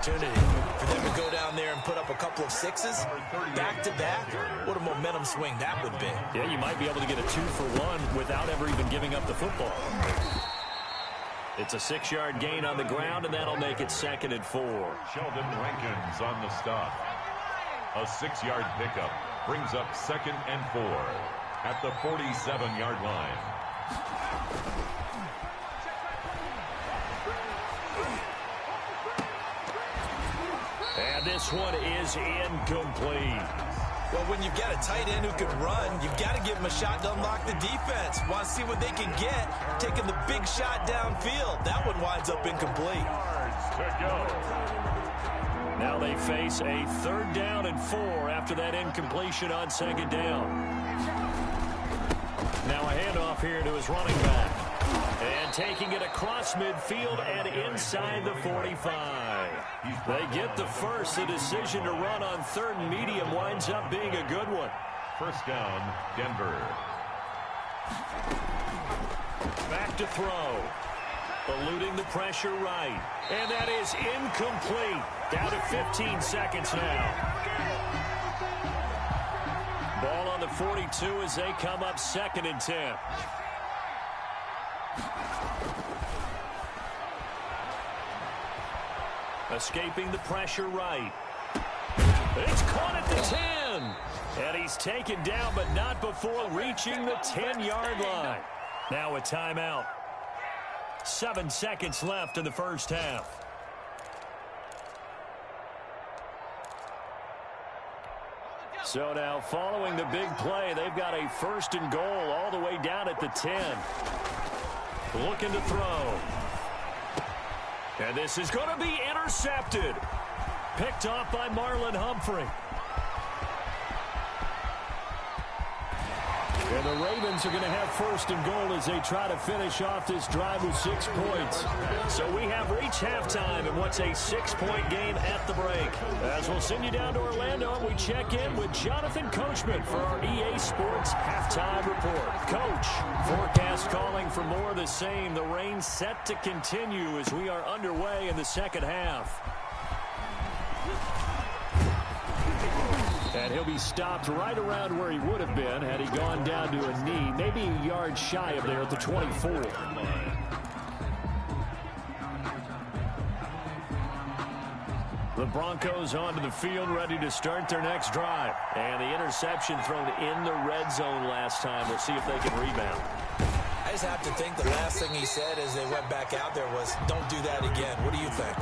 Opportunity for them to go down there and put up a couple of sixes back-to-back. What a momentum swing that would be. Yeah, you might be able to get a 2-for-1 without ever even giving up the football. It's a 6-yard gain on the ground, and that'll make it 2nd and 4. Sheldon Rankins on the stop. A 6-yard pickup brings up 2nd and 4 at the 47-yard line. And this one is incomplete. Well, when you've got a tight end who can run, you've got to give him a shot to unlock the defense. Want to see what they can get, taking the big shot downfield. That one winds up incomplete. Now they face a 3rd down and 4 after that incompletion on 2nd down. Now a handoff here to his running back. And taking it across midfield and inside the 45. They get the first. The decision to run on 3rd and medium winds up being a good one. 1st down, Denver. Back to throw. Eluding the pressure right. And that is incomplete. Down to 15 seconds now. Ball on the 42 as they come up 2nd and 10. Escaping the pressure right. It's caught at the 10. And he's taken down, but not before reaching the 10-yard line. Now a timeout. 7 seconds left in the first half. So now following the big play, they've got a 1st and goal all the way down at the 10. Looking to throw. And this is going to be intercepted. Picked off by Marlon Humphrey. And the Ravens are going to have 1st and goal as they try to finish off this drive with 6 points. So we have reached halftime in what's a 6-point game at the break. As we'll send you down to Orlando, and we check in with Jonathan Coachman for our EA Sports Halftime Report. Coach, forecast calling for more of the same. The rain set to continue as we are underway in the 2nd half. And he'll be stopped right around where he would have been had he gone down to a knee, maybe a yard shy of there at the 24. The Broncos onto the field, ready to start their next drive. And the interception thrown in the red zone last time. We'll see if they can rebound. I just have to think the last thing he said as they went back out there was, don't do that again. What do you think?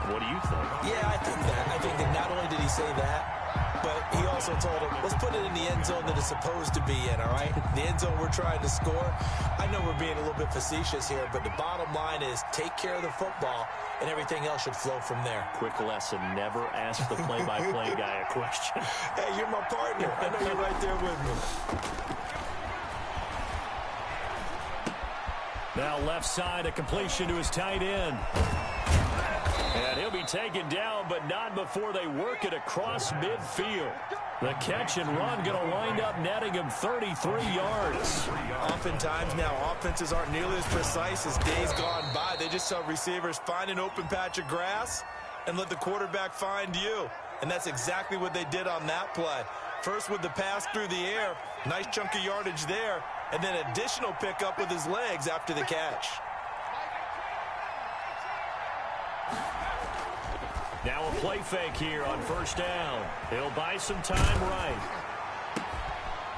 What do you think? Yeah, I think that. I think that not only did he say that, but he also told him, let's put it in the end zone that it's supposed to be in, all right? The end zone we're trying to score. I know we're being a little bit facetious here, but the bottom line is take care of the football, and everything else should flow from there. Quick lesson, never ask the play-by-play guy a question. Hey, you're my partner. I know you're right there with me. Now left side, a completion to his tight end. And he'll be taken down, but not before they work it across midfield. The catch and run going to wind up netting him 33 yards. Oftentimes now, offenses aren't nearly as precise as days gone by. They just saw receivers find an open patch of grass and let the quarterback find you. And that's exactly what they did on that play. First with the pass through the air, nice chunk of yardage there, and then additional pickup with his legs after the catch. Now a play fake here on 1st down. He'll buy some time right.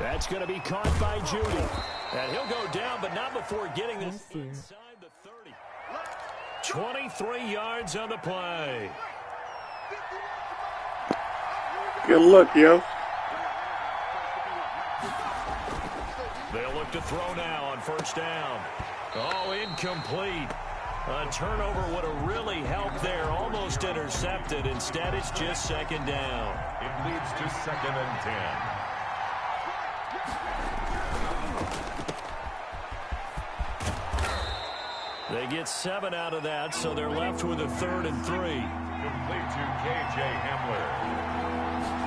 That's going to be caught by Judy. And he'll go down, but not before getting this inside the 30. 23 yards on the play. Good look, yo. They'll look to throw now on 1st down. Oh, incomplete. A turnover would have really helped there. Almost intercepted. Instead, it's just 2nd down. It leads to 2nd and 10. They get 7 out of that, so they're left with a 3rd and 3. Complete to K.J. Hamler.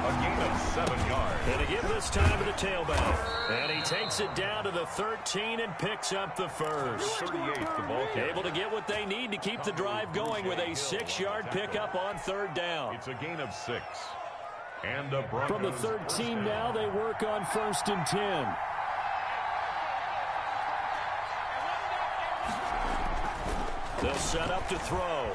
A gain of 7 yards. And again this time to the tailback. And he takes it down to the 13 and picks up the first. 38th, the ball carrier. Able to get what they need to keep the drive going with a 6-yard pickup on third down. It's a gain of 6. And the Broncos. From the 13 now, they work on 1st and 10. They'll set up to throw.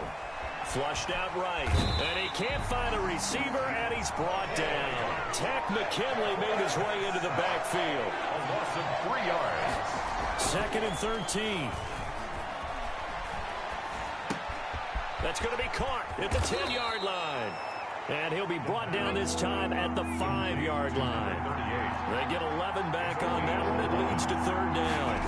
Flushed out right. And he can't find a receiver, and he's brought down. Tack McKinley made his way into the backfield. A loss of 3 yards. 2nd and 13. That's going to be caught at the 10-yard line. And he'll be brought down this time at the 5-yard line. They get 11 back on that one. It leads to 3rd down.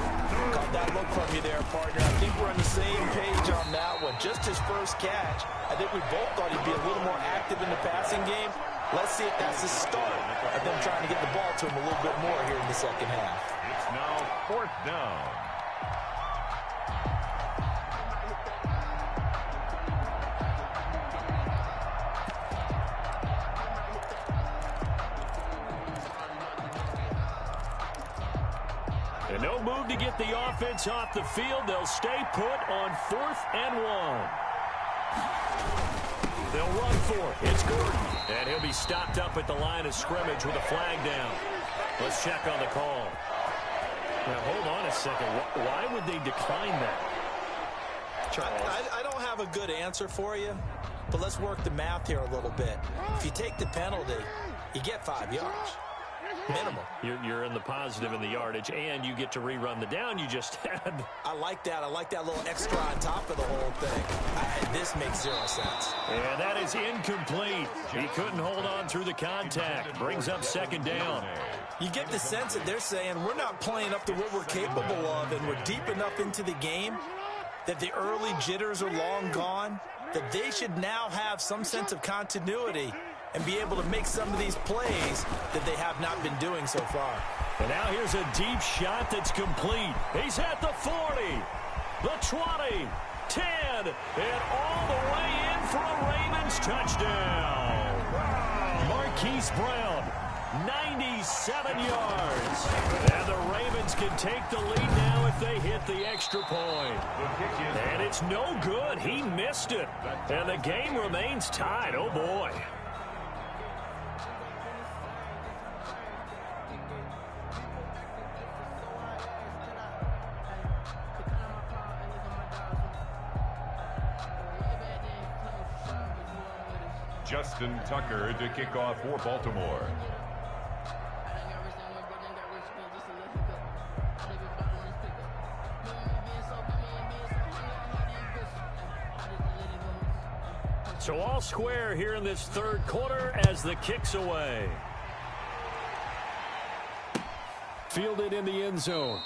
Caught that look from you there, partner. I think we're on the same page on that one. Just his first catch. I think we both thought he'd be a little more active in the passing game. Let's see if that's the start of them trying to get the ball to him a little bit more here in the second half. It's now 4th down. And no move to get the offense off the field. They'll stay put on 4th and 1. They'll run for it. It's Gordon. And he'll be stopped up at the line of scrimmage with a flag down. Let's check on the call. Now, hold on a second. Why would they decline that? I don't have a good answer for you, but let's work the math here a little bit. If you take the penalty, you get 5 yards. Minimum. You're in the positive in the yardage, and you get to rerun the down you just had. I like that. I like that little extra on top of the whole thing. This makes 0 sense. And that is incomplete. He couldn't hold on through the contact. Brings up 2nd down. You get the sense that they're saying we're not playing up to what we're capable of, and we're deep enough into the game that the early jitters are long gone, that they should now have some sense of continuity and be able to make some of these plays that they have not been doing so far. And now here's a deep shot that's complete. He's at the 40, the 20, 10, and all the way in for a Ravens touchdown. Marquise Brown, 97 yards. And the Ravens can take the lead now if they hit the extra point. And it's no good. He missed it. And the game remains tied. Oh, boy. Justin Tucker to kick off for Baltimore. So all square here in this 3rd quarter as the kick's away. Fielded in the end zone.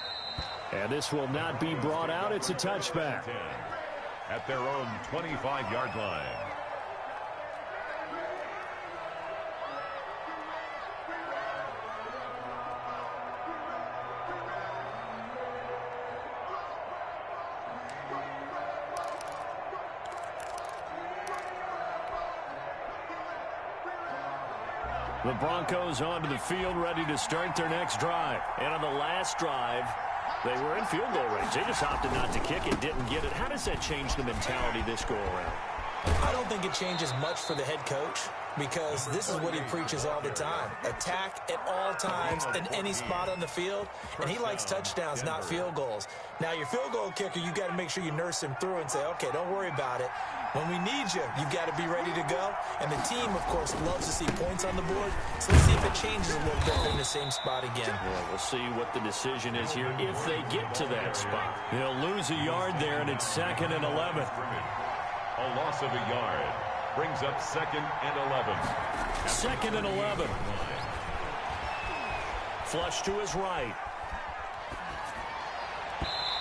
And this will not be brought out. It's a touchback. At their own 25-yard line. The Broncos onto the field, ready to start their next drive. And on the last drive, they were in field goal range. They just opted not to kick it, didn't get it. How does that change the mentality this go-around? I don't think it changes much for the head coach because this is what he preaches all the time. Attack at all times in any spot on the field, and he likes touchdowns, not field goals. Now, your field goal kicker, you got to make sure you nurse him through and say, okay, don't worry about it. When we need you, you got to be ready to go. And the team, of course, loves to see points on the board. So let's see if it changes a little bit. They're in the same spot again. Well, we'll see what the decision is here if they get to that spot. They'll lose a yard there, and it's 2nd and 11. A loss of a yard brings up 2nd and 11. 2nd and 11. Flush to his right.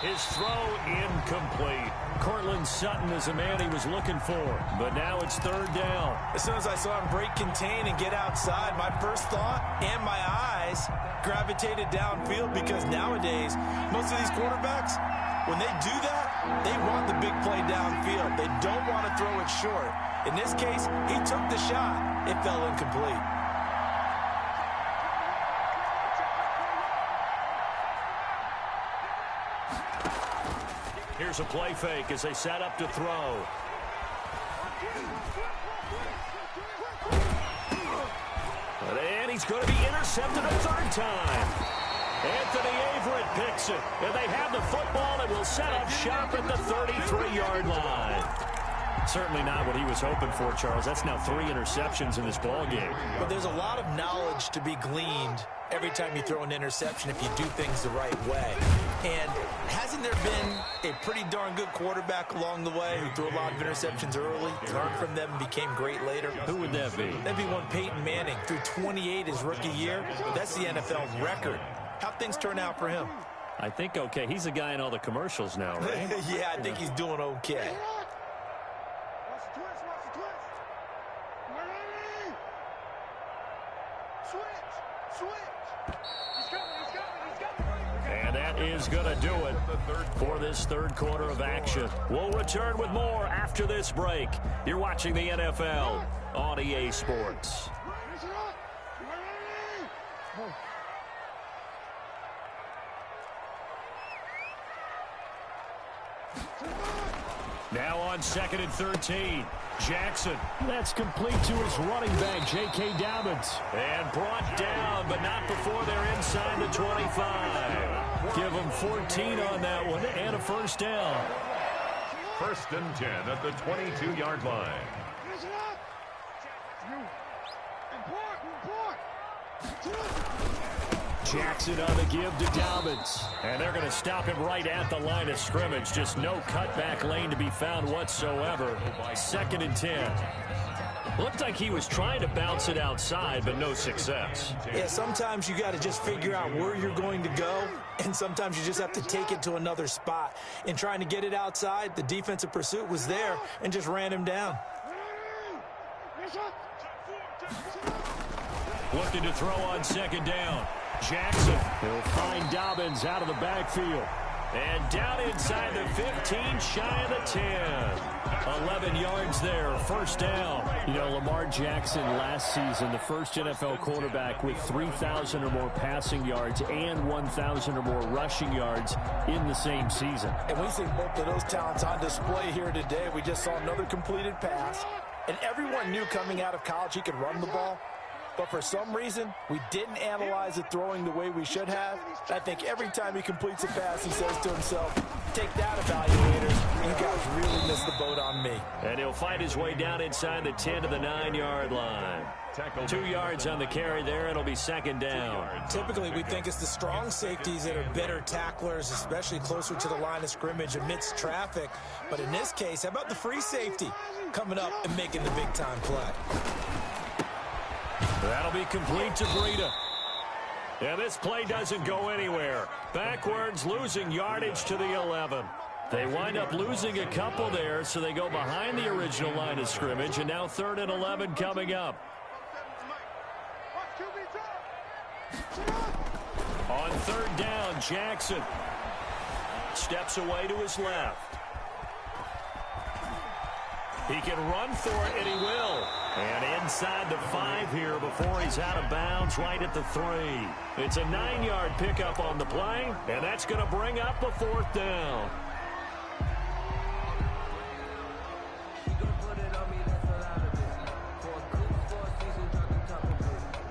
His throw incomplete. Cortland Sutton is the man he was looking for. But now it's 3rd down. As soon as I saw him break contain and get outside, my first thought and my eyes gravitated downfield because nowadays, most of these quarterbacks, when they do that, they want the big play downfield. They don't want to throw it short. In this case, he took the shot. It fell incomplete. Here's a play fake as they set up to throw. And he's going to be intercepted a third time. Anthony Averett picks it. And they have the football and will set up shop at the 33-yard line. Certainly not what he was hoping for, Charles. That's now 3 interceptions in this ball game. But there's a lot of knowledge to be gleaned every time you throw an interception if you do things the right way. And hasn't there been a pretty darn good quarterback along the way who threw a lot of interceptions early, learned from them, and became great later? Who would that be? That'd be one Peyton Manning. Threw 28 his rookie year. That's the NFL record. How'd things turn out for him? I think okay. He's the guy in all the commercials now, right? Yeah, I think he's doing okay. And that is going to do it for this third quarter of action. We'll return with more after this break. You're watching the NFL on EA Sports. Now on 2nd and 13. Jackson. That's complete to his running back, J.K. Dobbins. And brought down, but not before they're inside the 25. Give them 14 on that one and a first down. 1st and 10 at the 22-yard line. Jackson on the give to Dobbins. And they're going to stop him right at the line of scrimmage. Just no cutback lane to be found whatsoever. 2nd and 10. Looked like he was trying to bounce it outside, but no success. Yeah, sometimes you got to just figure out where you're going to go, and sometimes you just have to take it to another spot. In trying to get it outside, the defensive pursuit was there and just ran him down. Looking to throw on 2nd down. Jackson. He'll find Dobbins out of the backfield. And down inside the 15, shy of the 10. 11 yards there, first down. You know, Lamar Jackson last season, the first NFL quarterback with 3,000 or more passing yards and 1,000 or more rushing yards in the same season. And we see both of those talents on display here today. We just saw another completed pass. And everyone knew coming out of college he could run the ball. But for some reason, we didn't analyze it throwing the way we should have. I think every time he completes a pass, he says to himself, take that, evaluators. You guys really missed the boat on me. And he'll fight his way down inside the 10 to the 9-yard line. 2 yards on the carry there. It'll be 2nd down. Typically, we think it's the strong safeties that are better tacklers, especially closer to the line of scrimmage amidst traffic. But in this case, how about the free safety coming up and making the big-time play? That'll be complete to Breida. And this play doesn't go anywhere. Backwards, losing yardage to the 11. They wind up losing a couple there, so they go behind the original line of scrimmage, and now 3rd and 11 coming up. On 3rd down, Jackson steps away to his left. He can run for it, and he will. And inside the 5 here before he's out of bounds right at the 3. It's a 9-yard pickup on the play, and that's going to bring up a 4th down.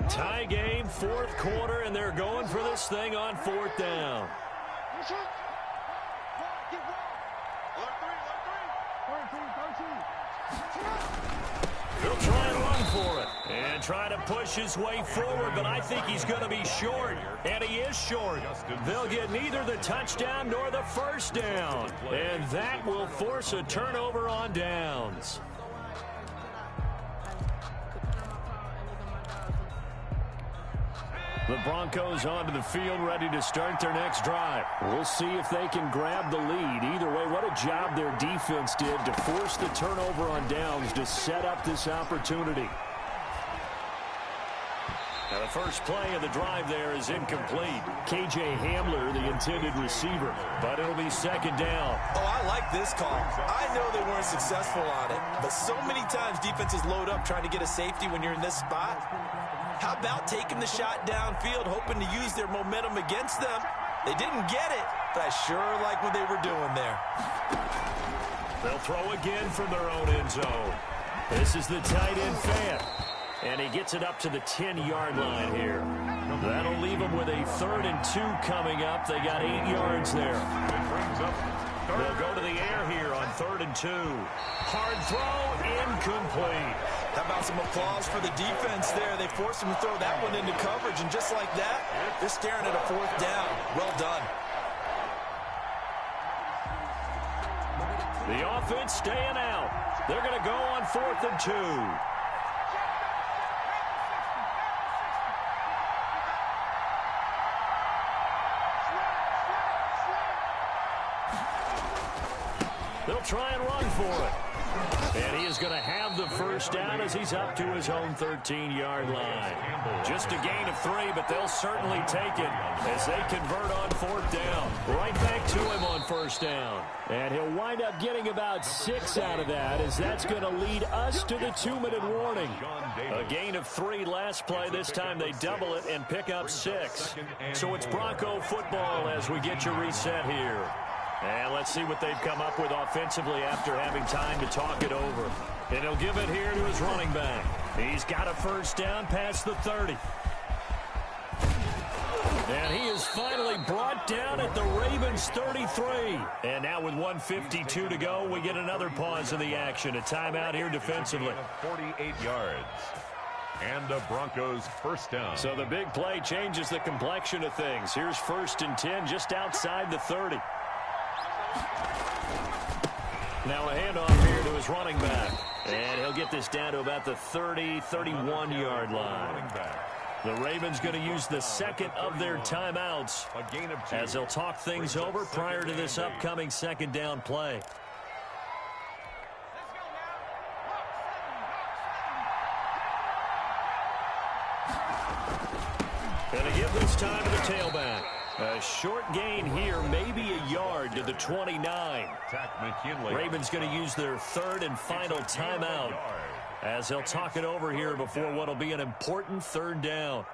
Tie game, 4th quarter, and they're going for this thing on 4th down. He'll try and run for it and try to push his way forward, but I think he's going to be short, and he is short. They'll get neither the touchdown nor the first down, and that will force a turnover on downs. The Broncos onto the field, ready to start their next drive. We'll see if they can grab the lead. Either way, what a job their defense did to force the turnover on downs to set up this opportunity. Now the first play of the drive there is incomplete. K.J. Hamler, the intended receiver, but it'll be second down. Oh, I like this call. I know they weren't successful on it, but so many times defenses load up trying to get a safety when you're in this spot. How about taking the shot downfield, hoping to use their momentum against them? They didn't get it, but I sure like what they were doing there. They'll throw again from their own end zone. This is the tight end fan. And he gets it up to the 10-yard line here. That'll leave them with a 3rd and 2 coming up. They got 8 yards there. They'll go to the air here on 3rd and 2. Hard throw, incomplete. How about some applause for the defense there? They forced him to throw that one into coverage, and just like that, they're staring at a 4th down. Well done. The offense staying out. They're going to go on 4th and 2. They'll try and run for it. And he is going to have the first down as he's up to his own 13-yard line. Just a gain of 3, but they'll certainly take it as they convert on 4th down. Right back to him on 1st down. And he'll wind up getting about 6 out of that, as that's going to lead us to the 2-minute warning. A gain of 3 last play. This time they double it and pick up 6. So it's Bronco football as we get your reset here. And let's see what they've come up with offensively after having time to talk it over. And he'll give it here to his running back. He's got a first down past the 30. And he is finally brought down at the Ravens 33. And now with 1:52 to go, we get another pause in the action. A timeout here defensively. 48 yards. And the Broncos first down. So the big play changes the complexion of things. Here's 1st and 10 just outside the 30. Now a handoff here to his running back. And he'll get this down to about the 31-yard line. The Ravens going to use the second of their timeouts as they'll talk things over prior to this upcoming second down play. Going to give this time to the tailback. A short gain here, maybe a yard to the 29. Ravens going to use their 3rd and final timeout as they'll talk it over here before what will be an important 3rd down.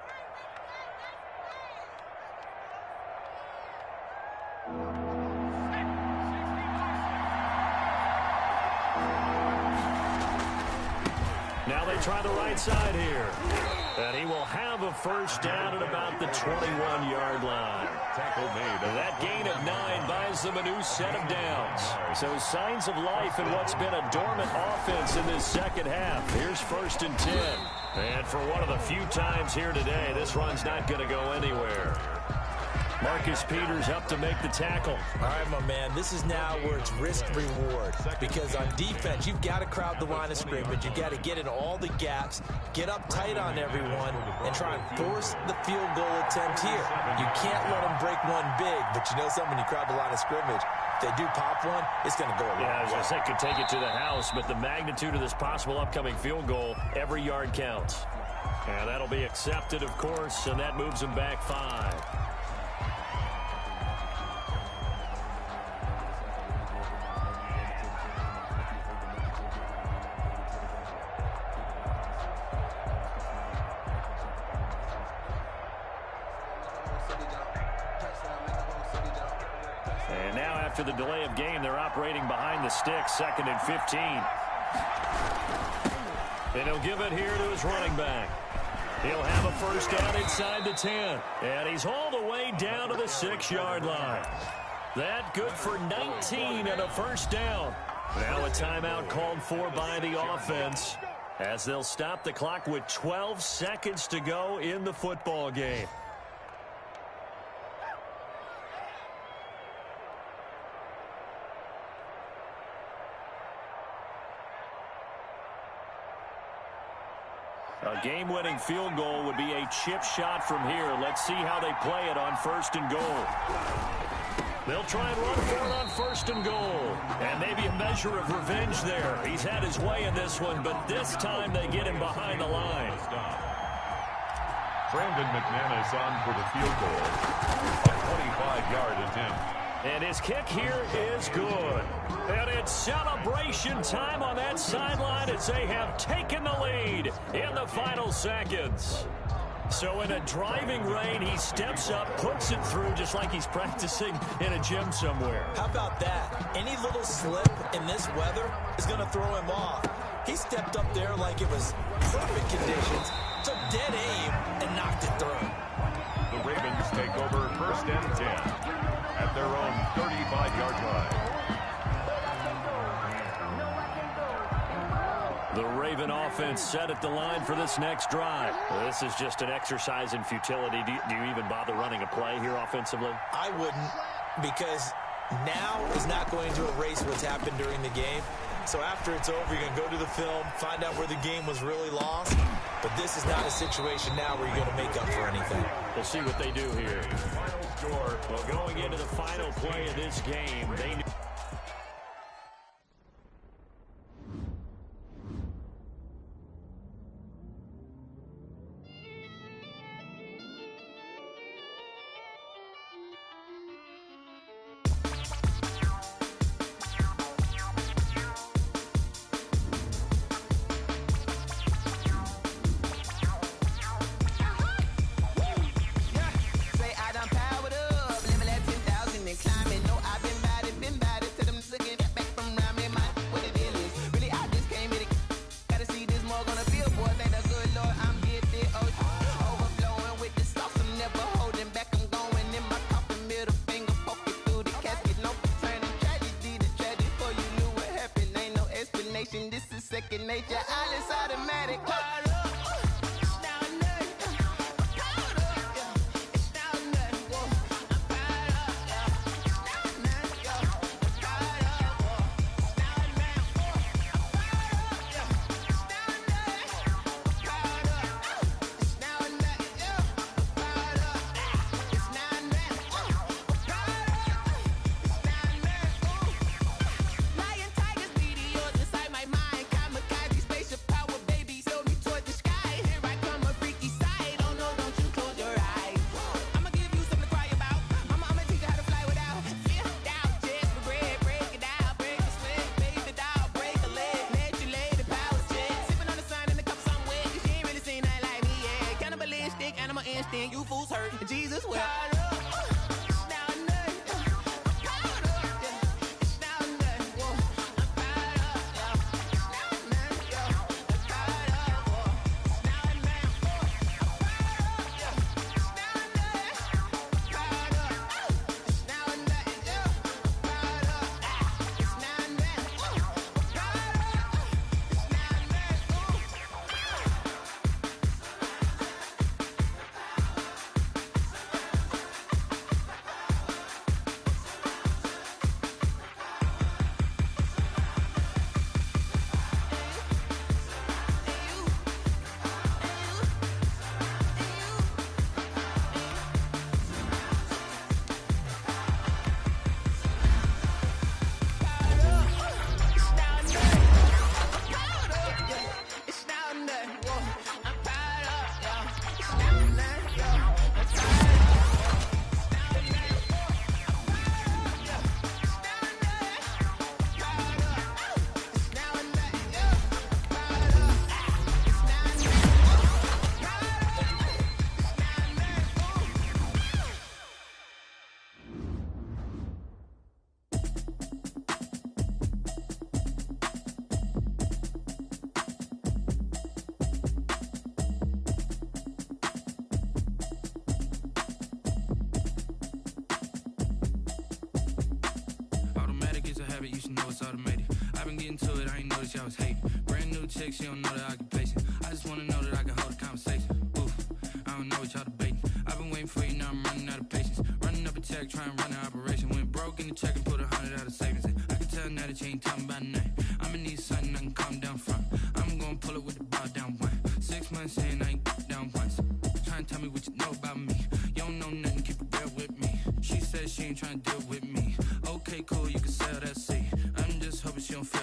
Now they try the right side here. And he will have a first down at about the 21-yard line. Tackle made. That gain of 9 buys them a new set of downs. So signs of life in what's been a dormant offense in this second half. Here's 1st and 10. And for one of the few times here today, this run's not going to go anywhere. Marcus Peters up to make the tackle. All right, my man, this is now where it's risk-reward. Because on defense, you've got to crowd the line of scrimmage. You've got to get in all the gaps, get up tight on everyone, and try and force the field goal attempt here. You can't let them break one big, but you know something, when you crowd the line of scrimmage, if they do pop one, it's going to go a long way. I was going to say, could take it to the house, but the magnitude of this possible upcoming field goal, every yard counts. And that'll be accepted, of course, and that moves them back 5. And now after the delay of game, they're operating behind the sticks, 2nd and 15. And he'll give it here to his running back. He'll have a first down inside the 10. And he's all the way down to the 6-yard line. That good for 19 and a first down. Now a timeout called for by the offense as they'll stop the clock with 12 seconds to go in the football game. A game-winning field goal would be a chip shot from here. Let's see how they play it on 1st and goal. They'll try and run for it on 1st and goal. And maybe a measure of revenge there. He's had his way in this one, but this time they get him behind the line. Brandon McManus on for the field goal. A 25-yard attempt. And his kick here is good. And it's celebration time on that sideline as they have taken the lead in the final seconds. So in a driving rain, he steps up, puts it through just like he's practicing in a gym somewhere. How about that? Any little slip in this weather is going to throw him off. He stepped up there like it was perfect conditions, took dead aim, and knocked it through. The Ravens take over 1st and 10 at their own 35-yard line. The Raven offense set at the line for this next drive. Well, this is just an exercise in futility. Do you even bother running a play here offensively? I wouldn't, because now is not going to erase what's happened during the game. So after it's over, you're going to go to the film, find out where the game was really lost. But this is not a situation now where you're going to make up for anything. We'll see what they do here. Well, going into the final play of this game, they knew. Second nature, all is automatic. You fools hurt. Jesus will. You should know it's automated. I've been getting to it, I ain't noticed y'all was hating. Brand new chick, she don't know the occupation. I just wanna know that I can hold a conversation. Oof, I don't know what y'all debating. I've been waiting for you, now I'm running out of patience. Running up a check, trying to run an operation. Went broke in the check and put 100 out of savings in. I can tell now that you ain't talking about nothing. I'ma need something I can calm down from. I'm gonna pull it with the ball down one. 6 months in, I ain't down once. Trying to tell me what you know about me. You don't know nothing, keep it real with me. She said she ain't trying to deal with me. Okay, cool, you can sell that seat. I'm just hoping she don't feel.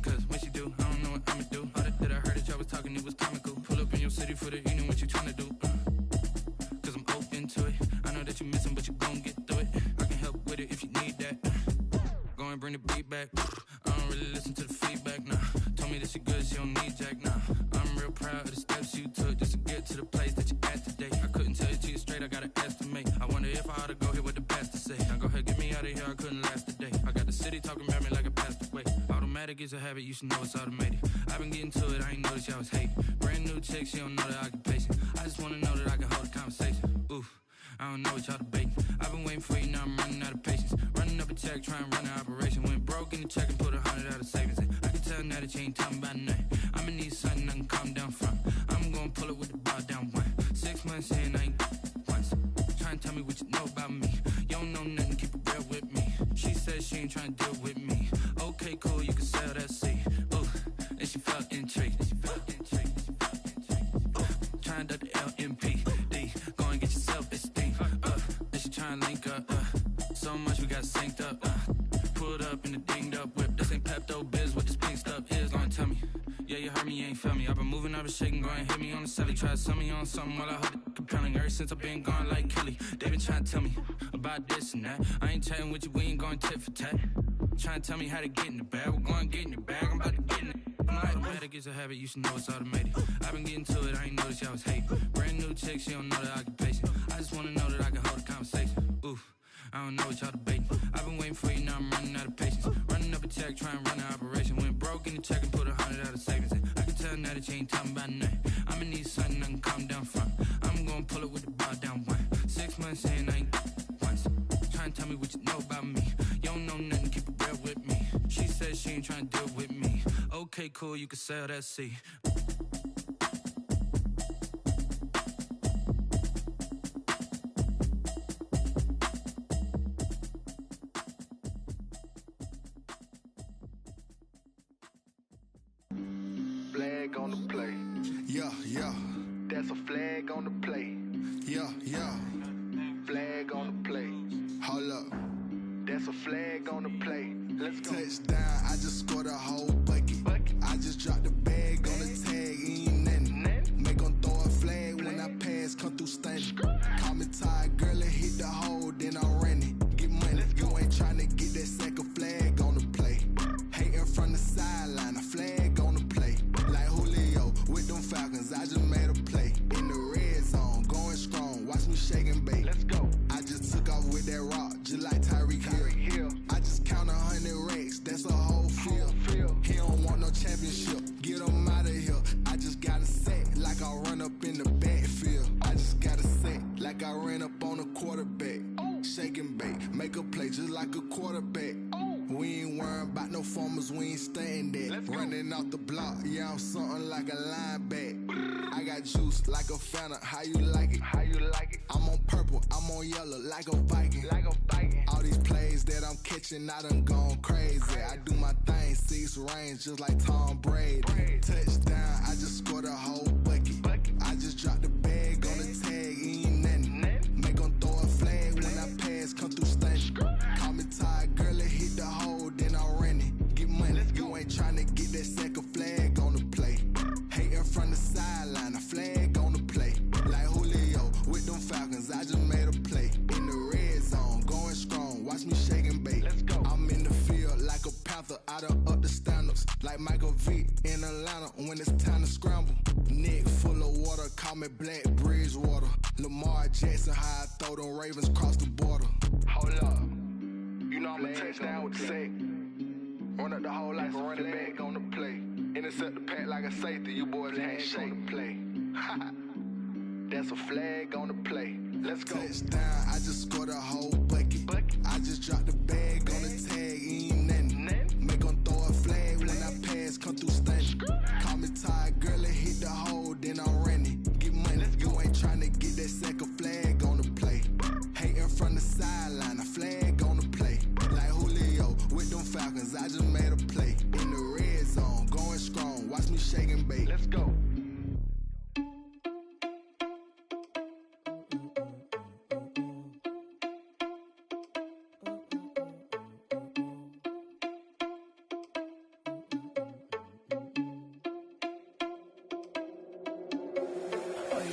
Cause when she do, I don't know what I'ma do. All that I heard that y'all was talking, it was comical. Pull up in your city for the evening, what you trying to do? proud of the steps you took just to get to the place that you're at today. I couldn't tell you to you straight, I gotta estimate. I wonder if I ought to go here with the best to say. Now go ahead, get me out of here, I couldn't last a day. I got the city talking about me like I passed away. Automatic is a habit, you should know it's automated. I've been getting to it, I ain't noticed y'all was hating. Brand new chick, she don't know the occupation. I just wanna know that I can hold a conversation. Oof, I don't know what y'all debating. I've been waiting for you, now I'm running out of patience. Running up a check, trying to run an operation. Went broke in the check and put 100 out of savings in. I can tell now that you ain't talking about nothing. I'ma need something I can calm down from. I'm gonna pull it with the bar down one. 6 months in, I ain't once. Trying to tell me what you know about me. You don't know nothing, keep it real with me. She said she ain't trying to deal with me. Okay, cool, you can sell that seat. Ooh, and she felt intrigued. Trying to duck the LMPD. Go and get your self-esteem up. And she trying to link up. So much we got synced up. Pulled up in the dinged up whip. This ain't Pepto-Biz, what this pink stuff is. Gonna tell me. Yeah, you heard me, you ain't feel me. I've been moving, I've been shaking, go and hit me on the celly. Try to sell me on something while I hold it compelling. Ever since I've been gone like Kelly, they been trying to tell me about this and that. I ain't chatting with you, we ain't going tit for tat. Trying to tell me how to get in the bag. We're going to get in the bag, I'm about to get in it. Automatic is a habit, you should know it's automated. I've been getting to it, I ain't noticed y'all was hating. Brand new chick, she don't know the occupation. I just wanna know that I can hold a conversation. Oof, I don't know what y'all debating. I've been waiting for you, now I'm running out of patience. Running up a check, trying to run an operation. Went broke in the check and put 100 out of savings in. I can tell now that you ain't talking about nothing. I'ma need something I can calm down from. I'm gonna pull it with the bar down one. 6 months in, I ain't once. Trying to tell me what you know about me. You don't know nothing, keep it real with me. She said she ain't trying to deal with me. Okay, cool, you can sell that seat. Flag on the play. Yeah, yeah. That's a flag on the play. Yeah, yeah. Flag on the play. Hold up. That's a flag on the play. Let's go. Touchdown, I just scored a whole bucket. I just dropped the bag on the tag, ain't nothing. Make 'em throw a flag when I pass, come through stunning. Call me tired, girl, and hit the hole, then I'm running. Get money, you ain't tryna get that second flag on the play. Hating from the sideline, a flag on the play. Like Julio with them Falcons, I just made a play. In the red zone, going strong, watch me shake and bake. Let's go. I just took off with that rock, just like Tyreek Hill. I just count 100 racks, that's a whole field. He don't want no championship, get him out of here. I just got a set, like I run up in the backfield. I just got a set, like I ran up on a quarterback. Shake and bake, make a play just like a quarterback. We ain't worrying about no formers, we ain't staying there. Running off the block, yeah, I'm something like a linebacker. I got juice like a Fanta, how you like it? How you like it? I'm on purple, I'm on yellow, like a Viking. Like a Viking. All these plays that I'm catching, I done gone crazy. I do my thing, 6 range, just like Tom Brady. Touchdown, I just scored a whole bucket. I just dropped the bag on the tag, ain't nothing. Make 'em throw a flag when I pass, come through stunning. Call me tired, girl, and hit the hole, then I'm running. Get money, you ain't tryna get that second flag on the play. Hating from the sideline, a flag on the play. Like Julio with them Falcons, I just made a play. In the red zone, going strong, watch me shake and bake. Let's go. I'm in the field like a Panther, I done up the standards. Like Michael Vick in Atlanta when it's time to scramble. Neck full of water, call me Black Bridgewater. Lamar Jackson, how I throw them Ravens across the border. Hold up. You know I'm a touchdown with the sack. Run up the whole life and run it back on the play. Intercept the pack like a safety, you boys ain't shake the play. That's a flag on the play. Let's go. Touchdown, I just scored a whole bucket. I just dropped the bag on the tag, ain't nothing. Make 'em throw a flag when I pass, come through stunning. Call me tired, girl, and hit the hole, then I'm running. Get money, you ain't tryna get that second flag on the play. Hating from the sideline, a flag on the play. Like Julio with them Falcons, I just made a play. In the red zone, going strong, watch me shake and bake. Let's go.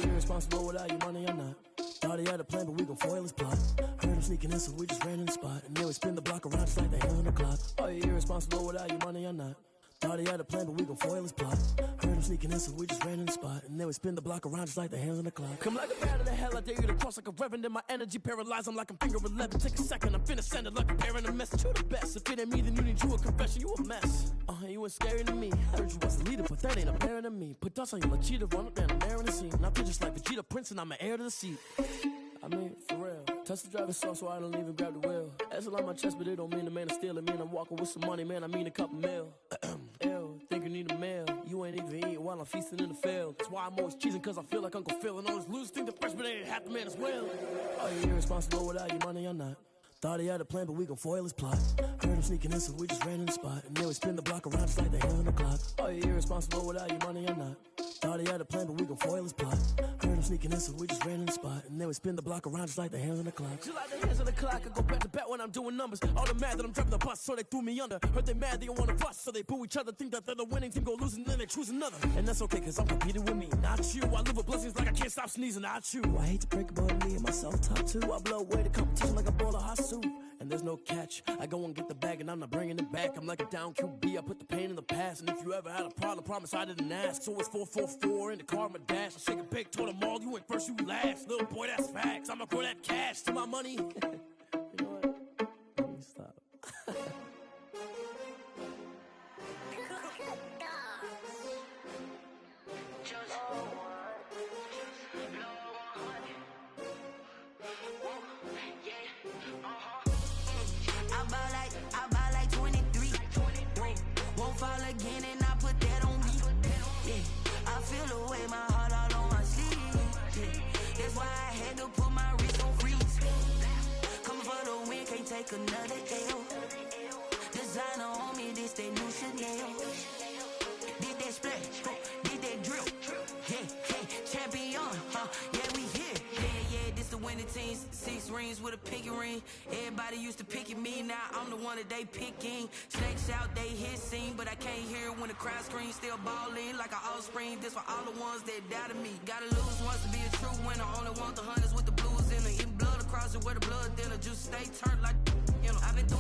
Irresponsible without your money or not. Thought he had a plan, but we gon' foil his plot. Heard him sneaking in, so we just ran in the spot. And then we spin the block around just like the hell in the clock. Are you irresponsible without your money or not? Thought he had a plan, but we gon' foil his plot. Heard him sneaking in, so we just ran in the spot. And then we spin the block around just like the hands on the clock. Come like a bat of the hell, I dare you to cross like a reverend. In my energy paralyzed, I'm like I'm finger 11. Take a second, I'm finna send it like a bearing a message. You the best, if it ain't me, then you need you a confession. You a mess, you ain't scary to me. Heard you was the leader, but that ain't apparent to me. Put dust on you like cheetah, run up down the air in the scene. Now just like Vegeta Prince, and I'm an heir to the seat. I mean, for real. Touch the driver's soft, so I don't even grab the wheel. That's a lot on my chest, but it don't mean the man is stealing. Mean I'm walking with some money, man, I mean a couple mil. Ew, think you need a meal. You ain't even eating while I'm feasting in the field. That's why I'm always cheesing, cause I feel like Uncle Phil. And all those losers think the freshman ain't half the man as well. Are you irresponsible without your money or not? Thought he had a plan, but we gon' foil his plot. Heard him sneaking in, so we just ran in the spot. And then we spin the block around just like the hands on the clock. Are you irresponsible without your money or not? Thought he had a plan, but we gon' foil his plot. Heard him sneaking in, so we just ran in the spot. And then we spin the block around just like the hands on the clock. Just like the hands on the clock, I go back to back when I'm doing numbers. All the mad that I'm driving the bus, so they threw me under. Heard they mad, they don't wanna bust, so they boo each other. Think that they're the winning team, go losing, then they choose another. And that's okay, cause I'm competing with me, not you. I live with blessings like I can't stop sneezing, not you. I hate to break about me and my self-talk too. I blow away the competition like a bowl of hot soup. And there's no catch. I go and get the bag and I'm not bringing it back. I'm like a down QB, I put the pain in the past. And if you ever had a problem, promise I didn't ask. So it's 444 in the car, my dash. I shake a big, told them all, you went first, you last. Little boy, that's facts. I'ma grow that cash to my money. You know what? Let me stop. Fall again and I put that on me. Yeah, I feel the way, my heart all on my sleeve. Yeah, that's why I had to put my wrist on freeze. Coming for the win, can't take another L. Designer on me, this that new Chanel. Did that splash, did that drill. Yeah, champion, yeah, we here. Yeah, this the winning team. 6 rings with a pinky ring. Everybody used to pick at me, now I'm the one that they picking. Snakes out, they hit scene, but I can't hear when the crowd screams. Still balling like an offspring. This for all the ones that doubted me. Gotta lose once to be a true winner. Only want the hunters with the blues in it. Eating blood across it where the blood thinner. Juice stay turned like, you know, I've been through